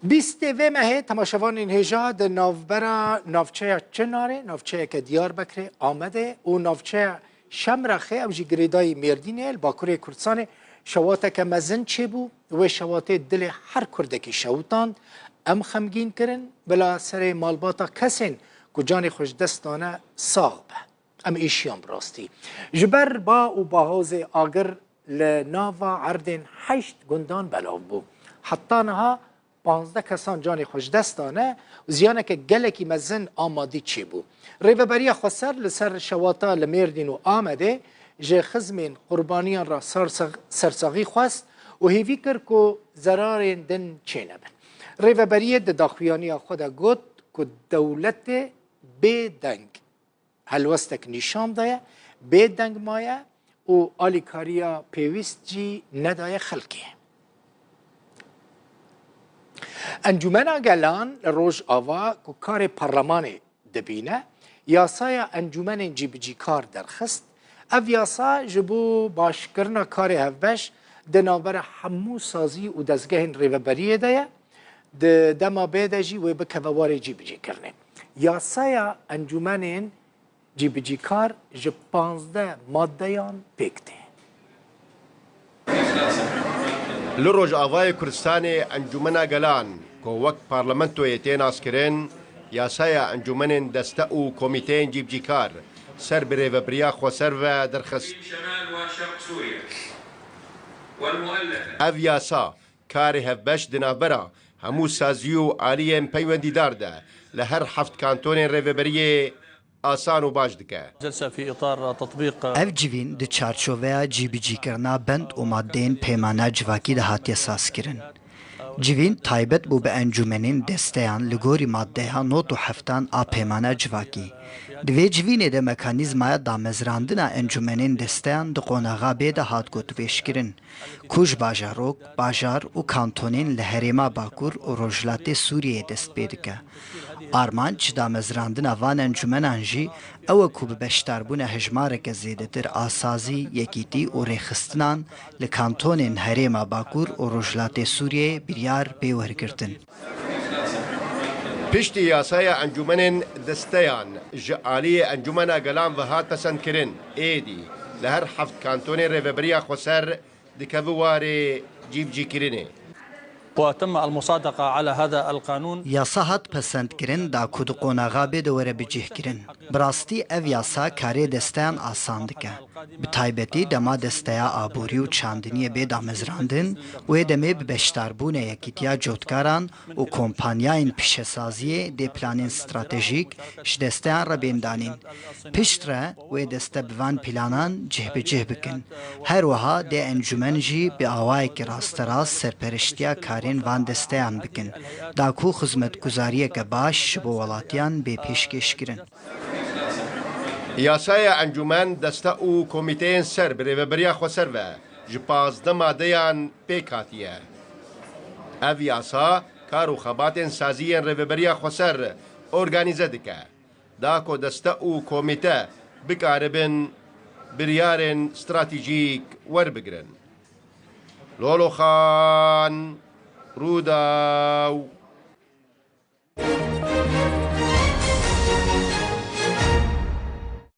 بیست و ماه تماشاوان هجا در نوبرا نوچه چناره نوچه که دیار بکره آمده و نوچه شمرخه او جی گریدای مردینه باکوره کردستان شواته که مزن چه بو و شواته دل هر کرده که شوتان ام خمگین کرن بلا سر مالباتا کسین که جان خوش دستانه ساغ به ام ایشیان براستی جبر با و باهوز آگر لناوا عردن 8 گندان بلاو بو حتی نها 15 کسان جان خوش دستانه و زیانه که گلکی مزن آمادی چی بو ریوبری خسر لسر شواتا لمردین و آمده جه خزمین قربانیان را سرساغی خواست و هیوی کرد که زرارین دن چه نبن ریوبری ده داخویانی خود گوت که دولت بی دنگ هلوستک نشان دایه بی دنگ مایه و آلیکاریا پیوست جی ندایه خلقیه انجمن گلان روز آوا که کار پارلمان دبینه یاسای انجمن جیبجی کار درخست او یاسا جبو باشکرنا کار هفبش دنابر همو سازی و دزگهن ریوبریه دایه دما بیده جی و بکووار جیبجی کرنه یاسای انجمن جیبجی کار جب 15 مادهیان پیکته لروج آوای کردستان انجمن گلان که وقت پارلمنتو یتین آسکرین یاسای انجمن دسته و کمیتین جیبجی کار سر بره و بریا خو سر و درخست او یاسا کار هفبش دنابرا همو سازیو عالیم پیوندی دارده لهر 7 کانتون ریوبریه آسان و باش دکه. جلسه في اطار تطبيق اف جوین د چارچوبه جی بی جی کرنا بند و مادین پیمانه جواکی ده هاتی اساس کرن. جوین تایبت بو به انجمنین دستیان لگوری ماده ها نوت و هفتان آ پیمانه جواکی. دوی جوین ده مکانیزمای دامزراندنا انجمنین دستیان ده قوناغا بیده هات گوت بیش کرن. کوش باجاروک، باجار و کانتونین لحریما باکور و روجلات سوریه دست بیدکه. آرمانچ دامزراندنا وان انجمنان جی او کو به بشتربون هجمارک زیدتر آسازی یکیتی و ریخستنان لکانتونین هریما باکور و روجلات سوریه بریار بیورگردن. پشتی یاسای انجمن دستیان جعالی انجمن گلان و هات پسند کرن ایدی لهر 7 کانتون ریوبریا خسر دکووار جیبجی کرنه. وتم المصادقة على هذا القانون. یاسا هات پسند کرن دا کود قوناغا بی دوره بجه کرن. براستی او یاسا کاری دستیان آسان دکه. بتایبتی دما دستیا آبوری و چاندنی بی دامزراندن و دمی بشتربون یکیتیا جوتکاران و کمپانیاین پیشسازی دی پلانین استراتژیک شدستیان را بیندانین. پشت را و دسته بوان پلانان جه بجه بکن. هر وها دی انجمن جی به آوائی که راست راست سرپرشتیا کارین وان دستیان بکن. داکو خدمتگزاری که باش شبو ولاتیان به پیشکش کرن. یاسای انجمن دسته و کمیتین سر بره و بریا خو سر و جپازده مادهیان پیکاتیه. او یاسا کار و خباتین سازیین ره و بریا خو سر ارگانیزه دکه. داکو دسته و کمیته بکاربن بریارن استراتیجیک ور بگرن. لولو خان روداو